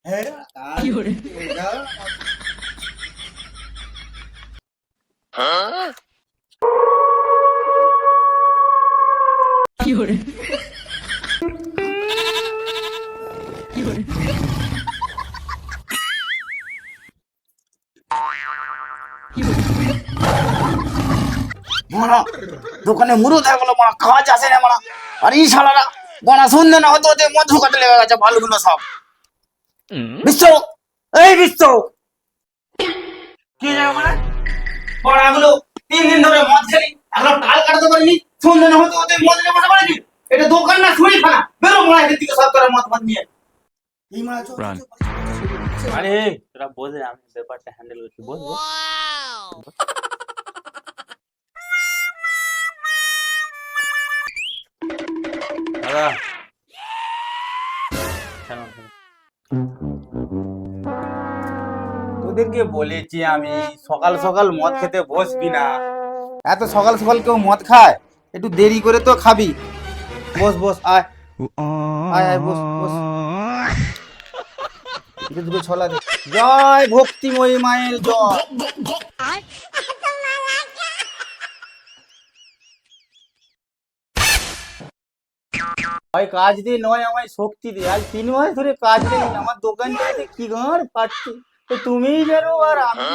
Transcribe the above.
হ্যাঁ কি করে কি করে কি করে কি করে মারা দোকানে মুরুদ হয়ে গেল মারা, খাওয়া যাচ্ছে না মারা। আর এই শালারা গনা সন্ধে না হতে হতে মদ ঢুকাতে লেগে গেছে ভালোগুলো সব। বিশ্ব, এই বিশ্ব কি জায়গা মানে পড়াগুলো 3 দিন ধরে মদ খেলি, এখন টাল কাটতে পারিনি। সন্ধে না হতে হতে মদ নিয়ে বসে পারিনি। এটা দোকান না ছুরি খানা, বেরো মারা এদিক থেকে সব করে মদ মদ নিয়ে। এই মারা চল চল, চল। আরে তোরা বোঝে আমি ব্যাপারটা হ্যান্ডেল করছি, বলবো দাদা শোনো, শোনো। তোদেরকে বলেছি আমি সকাল সকাল মদ খেতে বসবি না। এত সকাল সকাল কেউ মদ খায়? একটু দেরি করে তো খাবি। বস বস, আয় আয় আয়, বস বস। দুটো ছলা দে। জয় ভক্তিময়ী মায়ের জয়। ভাই কাজ দিয়ে নয়, আমায় শক্তি দিয়ে। আজ 3 মাস ধরে কাজ নেই, আমার দোকান থেকে কি গাঁড় পাচ্ছি। তো তুমিই বেরো আর আমি